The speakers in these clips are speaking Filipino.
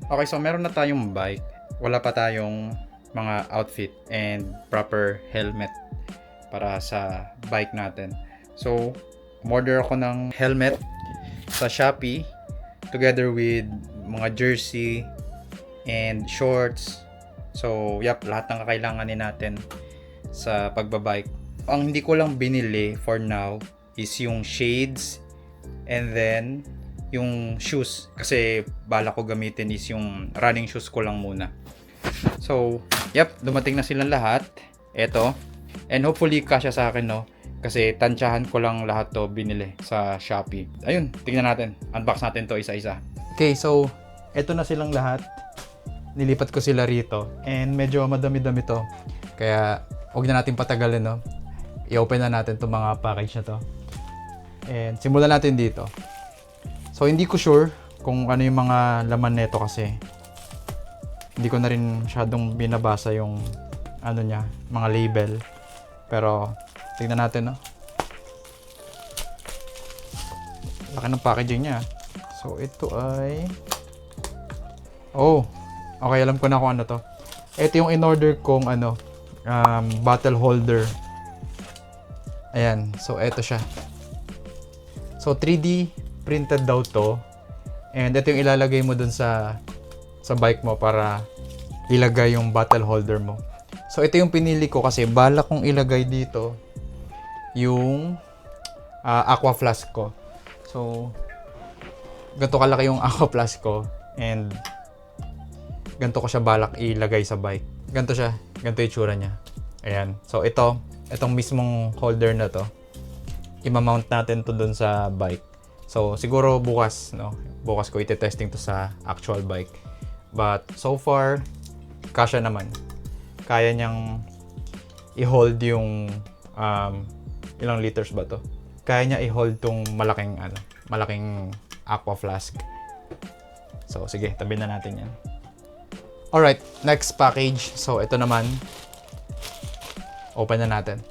Okay, so meron na tayong bike. Wala pa tayong mga outfit and proper helmet para sa bike natin. So, order ako ng helmet sa Shopee together with mga jersey and shorts. So, lahat ng kakailanganin natin sa pagbabike. Ang hindi ko lang binili for now is yung shades and then yung shoes, kasi bala ko gamitin is yung running shoes ko lang muna. So, dumating na silang lahat. Eto. And hopefully kasya sa akin, no? Kasi tansyahan ko lang lahat to binili sa Shopee. Ayun, tingnan natin. Unbox natin to isa-isa. Okay, so eto na silang lahat. Nilipat ko sila rito. And medyo madami-dami to. Kaya huwag na natin patagalin, no? I-open na natin itong mga package na to. And simulan natin dito. So, hindi ko sure kung ano yung mga laman nito kasi hindi ko na rin masyadong binabasa yung ano niya, mga label. Pero, tignan natin, no? Laki ng packaging niya. So, ito ay... Oh! Okay, alam ko na kung ano to. Ito yung in-order kong bottle holder. Ayan. So, ito siya. So, 3D printed daw to. And ito yung ilalagay mo dun sa bike mo para ilagay yung bottle holder mo. So, ito yung pinili ko kasi bala kong ilagay dito yung aqua flask ko. So, ganito kalaki yung aqua flask ko and ganito ko siya balak ilagay sa bike. Ganito siya. Ganito yung tsura niya. Ayan. So, itong mismong holder na to, i-mount natin to dun sa bike. So, siguro bukas, no? Bukas ko ite-testing to sa actual bike. But, so far, kasya naman. Kaya niyang i-hold yung, ilang liters ba to? Kaya niya i-hold tong malaking aqua flask. So, sige, tabi na natin yan. Alright, next package. So, ito naman. Open na natin.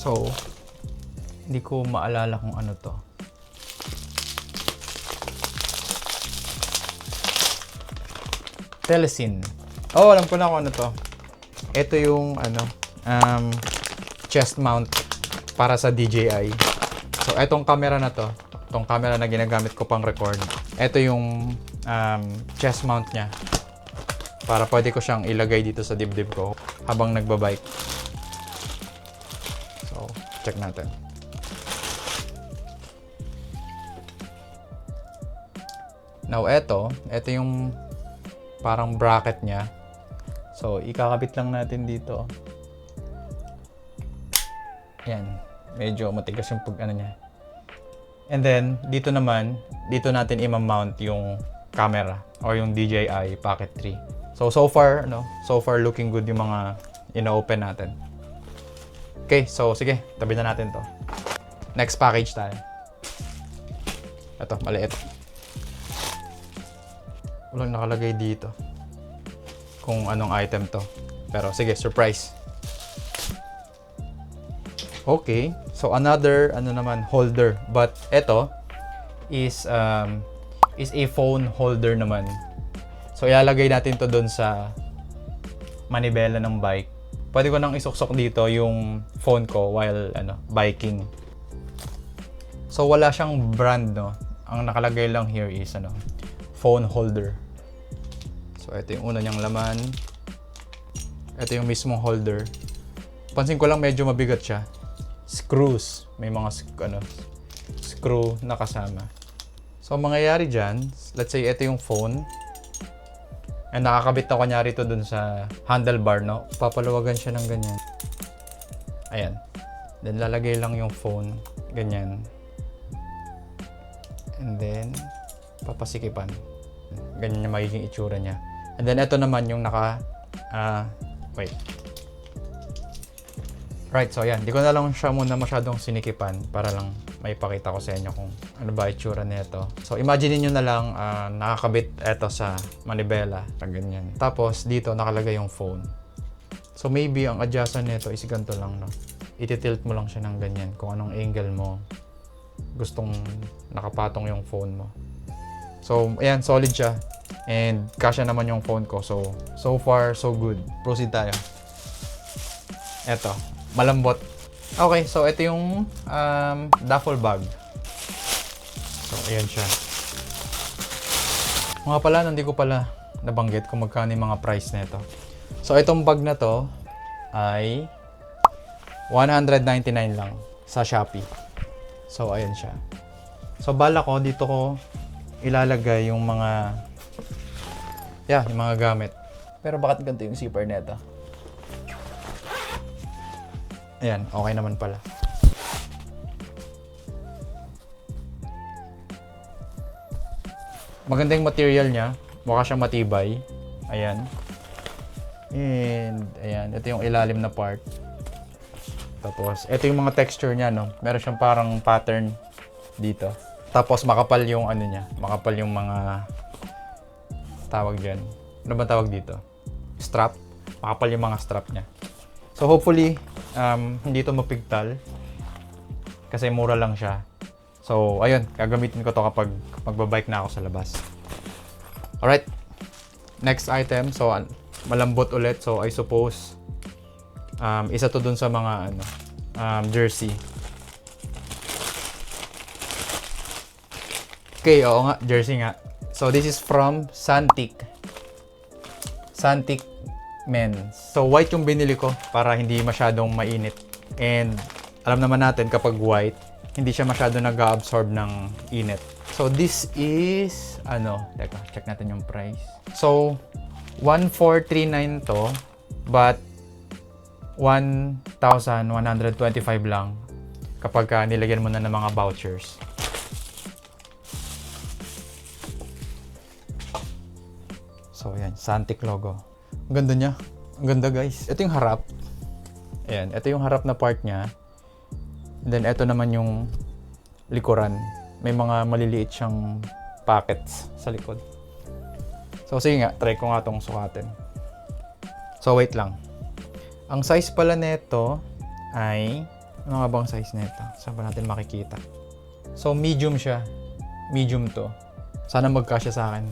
So, hindi ko maalala kung ano to. Telesin. Oh, alam ko na kung ano to. Ito yung chest mount para sa DJI. So, etong camera na to, itong camera na ginagamit ko pang record, ito yung chest mount niya para pwede ko siyang ilagay dito sa dibdib ko habang nagbabike. So, check natin. Now, ito yung parang bracket niya. So, ikakabit lang natin dito. Yan. Medyo matigas yung niya. And then, dito naman, dito natin i-mount yung camera or yung DJI Pocket 3. So far, so far looking good yung mga ina-open natin. Okay, so sige, tabi na natin to. Next package tayo. Ito, maliit. Walang nakalagay dito kung anong item to. Pero sige, surprise. Okay, so another holder, but ito is a phone holder naman. So ilalagay natin to doon sa manibela ng bike. Pwede ko nang isuksok dito yung phone ko while biking. So wala siyang brand, no. Ang nakalagay lang here is phone holder. So ito yung una niyang laman. Ito yung mismong holder. Pansin ko lang medyo mabigat siya. Screws. May mga screw na kasama. So, mangyayari dyan, let's say ito yung phone. And nakakabit na kunyari ito dun sa handlebar, no? Papaluwagan siya ng ganyan. Ayan. Then, lalagay lang yung phone. Ganyan. And then, papasikipan. Ganyan yung magiging itsura niya. And then, ito naman yung wait. Right, so ayan. Di ko na lang siya muna masyadong sinikipan para lang maipakita ko sa inyo kung ano ba itsura nito. So, imagine niyo na lang nakakabit ito sa manibela. Ganyan. Tapos, dito nakalagay yung phone. So maybe ang adjustment nito is ganito lang, no? Iti-tilt mo lang siya ng ganyan kung anong angle mo gustong nakapatong yung phone mo. So ayan, solid siya. And kasya naman yung phone ko. So far, so good. Proceed tayo. Eto, malambot. Okay, so ito yung duffel bag. So ayan siya. Mga pala, hindi ko pala nabanggit kung magkano yung mga price nito. So itong bag na to ay 199 lang sa Shopee. So ayan siya. So bala ko dito ko ilalagay yung mga yung mga gamit. Pero bakit ganito yung zipper nito? Ayan, okay naman pala. Maganda yung material niya. Mukha siyang matibay. Ayan. And ayan, ito yung ilalim na part. Tapos, ito yung mga texture niya, no? Meron siyang parang pattern dito. Tapos, makapal yung ano niya. Makapal yung mga tawag dyan. Ano ba tawag dito? Strap. Makapal yung mga strap niya. So, hopefully, hindi ito mapigtal. Kasi mura lang siya. So, ayun. Gagamitin ko to kapag magbabike na ako sa labas. Alright. Next item. So, malambot ulit. So, I suppose, isa to dun sa mga jersey. Okay, oo nga, jersey nga. So this is from Santic Men's. So white yung binili ko para hindi masyadong mainit. And alam naman natin kapag white, hindi siya masyado nag-absorb ng init. So this is teka, check natin yung price. So 1,439 to, but 1,125 lang kapag nilagyan mo na ng mga vouchers. So yan, Santic logo. Ang ganda niya. Ang ganda guys. Ito yung harap. Ayan, ito yung harap na part niya. And then ito naman yung likuran. May mga maliliit siyang pockets sa likod. So sige nga, try ko nga itong sukatin. So wait lang. Ang size pala nito ay, ano nga bang size nito? Saan ba natin makikita? So medium siya. Medium to. Sana magkasya sa akin.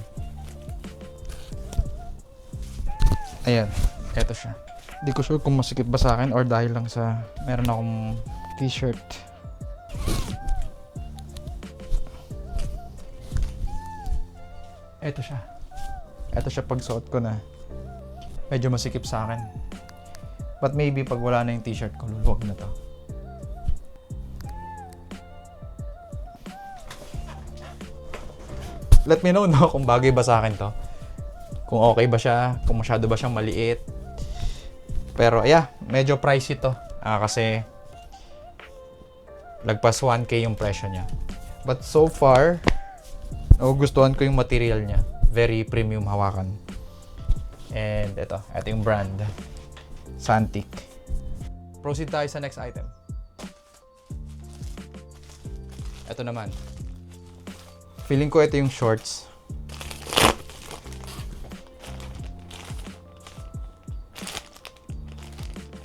Ayan, eto siya. Hindi ko sure kung masikip ba sa akin or dahil lang sa meron akong t-shirt. Eto siya. Eto siya pag suot ko na. Medyo masikip sa akin. But maybe pag wala na yung t-shirt ko, luluwag na to. Let me know kung bagay ba sa akin to. Kung okay ba siya, kung masyado ba siyang maliit. Pero medyo pricey to. Kasi lagpas 1K yung presyo niya. But so far, nagugustuhan ko yung material niya. Very premium hawakan. And ito yung brand. Santic. Proceed tayo sa next item. Ito naman. Feeling ko ito yung shorts.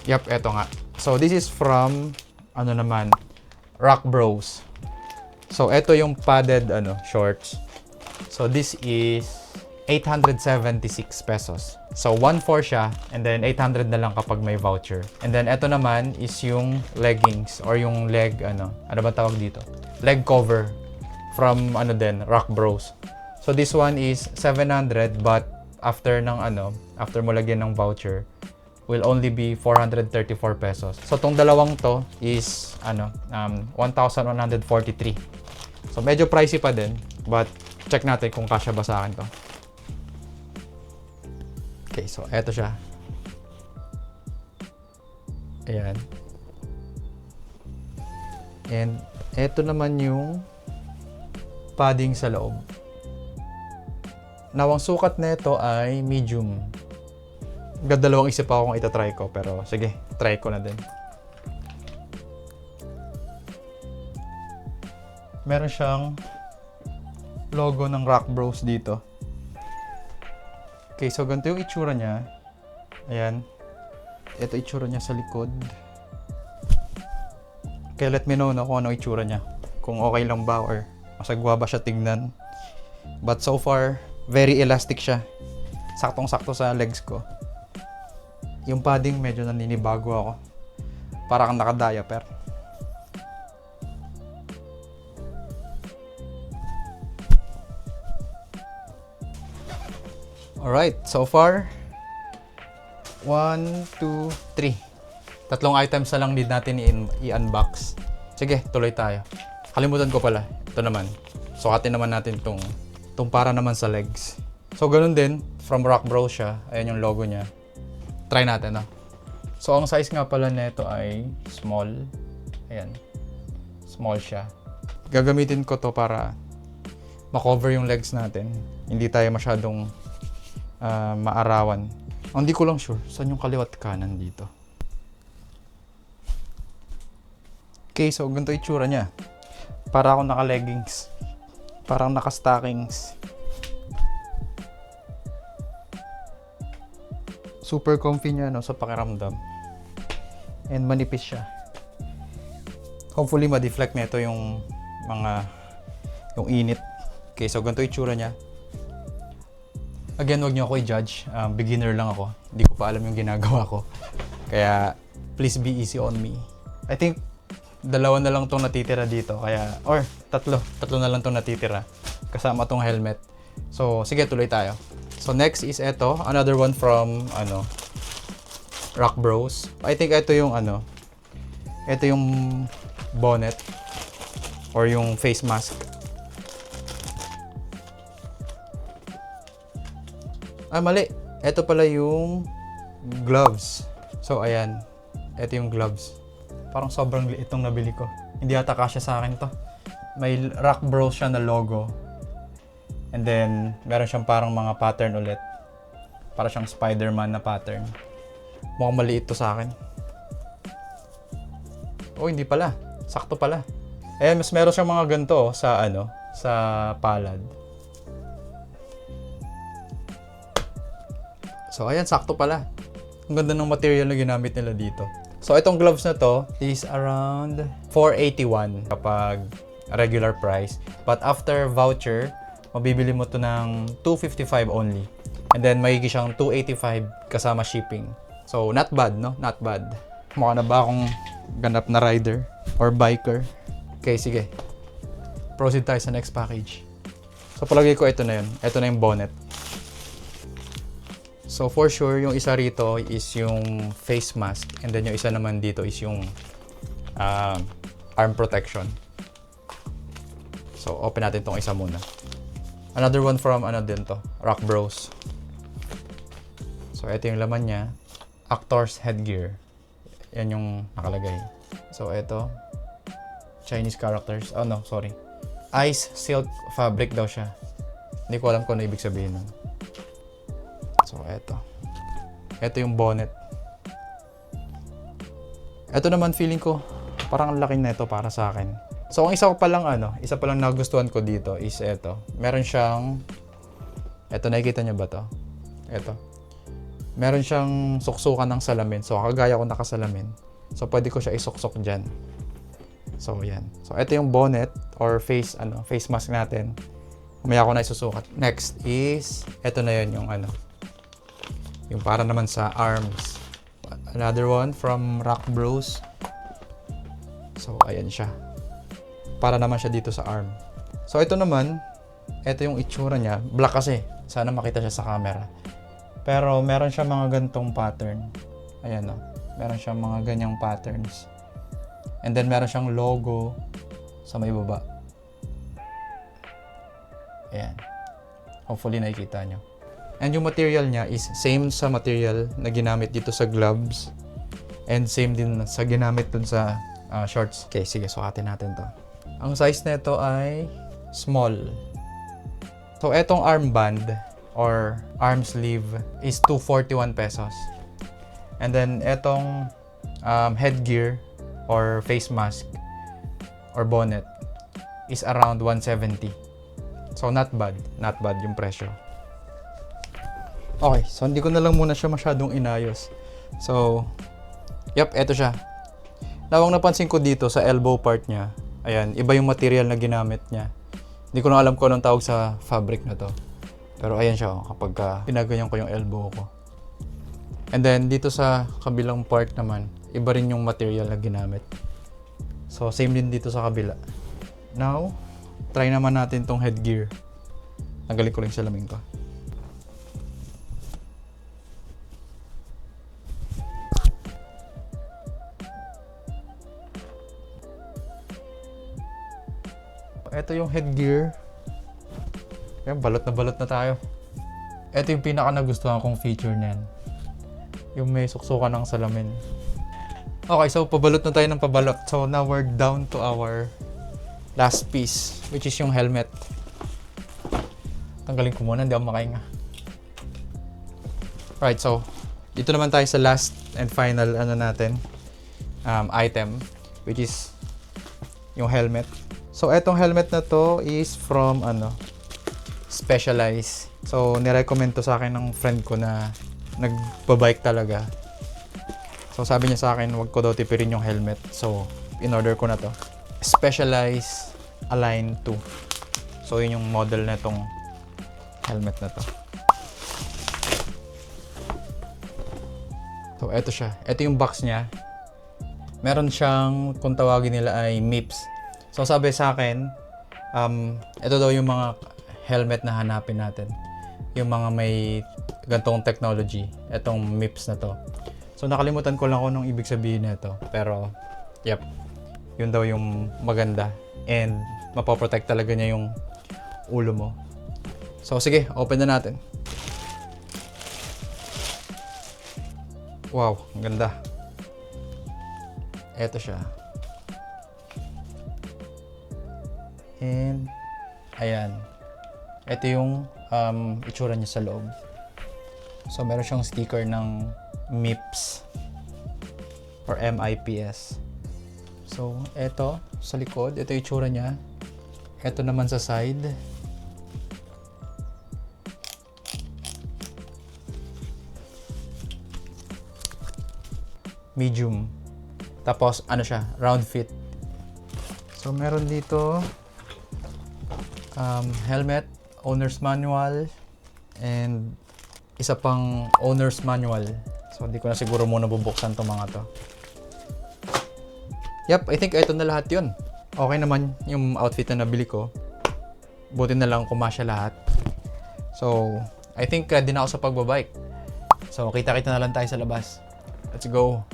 Yup, ito nga. So this is from Rock Bros. So ito yung padded shorts. So this is 876 pesos. So 1,400 siya and then 800 na lang kapag may voucher. And then ito naman is yung leggings or yung leg ano ba tawag dito? Leg cover from Rock Bros. So this one is 700 but after mo lagyan ng voucher will only be 434 pesos. So tong dalawang to is 1,143. So medyo pricey pa din but check natin kung kasya ba sa akin to. Okay, so eto siya. Ayan. And eto naman yung padding sa loob. Now, ang sukat nito ay medium. Dalawang isip ako kung itatry ko, pero sige, try ko na din. Meron siyang logo ng Rock Bros dito. Okay, so ganito yung itsura niya. Ayan. ito itsura niya sa likod. Kaya let me know no, kung ano itsura niya. Kung okay lang ba or masagwa ba siya tignan. But so far, very elastic siya. Saktong-sakto sa legs ko. Yung padding medyo naninibago ako. Para kang naka-diaper. Alright, so far 1, 2, 3. Tatlong items na lang need natin i-unbox. Sige, tuloy tayo. Kalimutan ko pala. Ito naman. Sukatin naman natin tong para naman sa legs. So, ganun din. From Rock Bros siya. Ayan yung logo niya. Try natin, no? So, ang size nga pala nito ay small. Ayan. Small siya. Gagamitin ko to para makover yung legs natin. Hindi tayo masyadong maarawan. Hindi ko lang sure saan yung kaliwat kanan dito. Okay, so ganito itsura niya. Para ako naka-leggings. Parang naka-stockings. Super comfy niya no, sa pakiramdam. And manipis siya. Hopefully ma-deflect nito yung init. Okay, so ganito itsura niya. Again, wag niyo ako i-judge. Beginner lang ako. Hindi ko pa alam yung ginagawa ko. Kaya, please be easy on me. I think, dalawa na lang itong natitira dito. Kaya, or tatlo na lang itong natitira. Kasama itong helmet. So, sige, tuloy tayo. So, next is ito. Another one from, Rock Bros. I think ito yung, ito yung bonnet. Or yung face mask. Mali. Ito pala yung gloves. So, ayan. Ito yung gloves. Parang sobrang liit itong nabili ko. Hindi ata kasya sa akin to. May Rock Bros siya na logo. And then, meron siyang parang mga pattern ulit. Para siyang Spider-Man na pattern. Mukhang maliit to sa akin. Oh, hindi pala. Sakto pala. Ayan, mas meron siyang mga ganito sa palad. So, ayan, sakto pala. Ang ganda ng material na ginamit nila dito. So, itong gloves na to is around 481 kapag regular price. But after voucher, mabibili mo to ng 255 only. And then, magiging siyang 285 kasama shipping. So, not bad, no? Not bad. Mukha na ba akong ganap na rider or biker? Okay, sige. Proceed tayo sa next package. So, palagay ko ito na yun. Ito na yung bonnet. So for sure, yung isa rito is yung face mask and then yung isa naman dito is yung arm protection. So open natin tong isa muna. Another one from din to, Rock Bros. So ito yung laman niya, actor's headgear. Yan yung nakalagay. So ito, Chinese characters. Oh no, sorry. Ice silk fabric daw siya. Hindi ko alam kung ano ibig sabihin nun. So, eto. Eto yung bonnet. Eto naman feeling ko, parang ang laki na ito para sa akin. So, ang isa palang nagustuhan ko dito is eto. Meron siyang, eto, nakikita niyo ba to? Eto. Meron siyang suksukan ng salamin. So, kagaya ko nakasalamin. So, pwede ko siya isuksok dyan. So, yan. So, eto yung bonnet or face mask natin. Umaya ko na isusukat. Next is, eto na yun yung yung para naman sa arms. Another one from Rock Bros. So, ayan siya. Para naman siya dito sa arm. So, ito naman, ito yung itsura niya. Black kasi. Sana makita siya sa camera. Pero, meron siya mga gantong pattern. Ayan o. Meron siyang mga ganyang patterns. And then, meron siyang logo sa may baba. Ayan. Hopefully, nakikita nyo. And yung material niya is same sa material na ginamit dito sa gloves. And same din sa ginamit dun sa shorts. Okay, sige, sukatin natin to. Ang size nito ay small. So, etong armband or arm sleeve is 241 pesos. And then, etong headgear or face mask or bonnet is around 170. So, not bad. Not bad yung presyo. Okay, so hindi ko na lang muna siya masyadong inayos. So, Yup, eto siya. Nawang napansin ko dito sa elbow part niya. Ayan, iba yung material na ginamit niya. Hindi ko na alam kung anong tawag sa fabric na to. Pero ayan siya, kapag pinaganyan ko yung elbow ko. And then, dito sa kabilang part naman, iba rin yung material na ginamit. So, same din dito sa kabila. Now, try naman natin tong headgear. Tanggalin ko lang yung salamin ko. Ito yung headgear. Ayan, balot na tayo. Ito yung pinaka nagustuhan kong feature niyan. Yung may suksukan ng salamin. Okay, so pabalot na tayo ng pabalot. So now we're down to our last piece, which is yung helmet. Tanggalin ko muna, hindi ako makahinga. Right, so dito naman tayo sa last and final item, which is yung helmet. So etong helmet na to is from Specialized. So nirecommend to sa akin ng friend ko na nagbabike talaga. So sabi niya sa akin, wag ko daw tipirin yung helmet. So in-order ko na to. Specialized Align 2. So yun yung model na tong helmet na to. So eto siya. Eto yung box niya. Meron siyang, kung tawagin nila ay MIPS. So sabi sa akin, ito daw yung mga helmet na hanapin natin. Yung mga may gantong technology. Itong MIPS na to. So nakalimutan ko lang kung anong ibig sabihin nito. Pero, yep. Yun daw yung maganda. And mapoprotect talaga niya yung ulo mo. So sige, open na natin. Wow, ang ganda. Eto siya. And ayan. Ito yung itsura niya sa loob. So meron siyang sticker ng MIPS or MIPS. So ito sa likod, ito yung itsura niya. Ito naman sa side. Medium. Tapos ano siya, round fit. So meron dito helmet, owner's manual, and isa pang owner's manual. So hindi ko na siguro muna bubuksan itong mga to. Yep, I think ito na lahat yun. Okay naman yung outfit na nabili ko. Buti na lang kumasya lahat. So I think ready na ako sa pagbabike. So kita-kita na lang tayo sa labas. Let's go!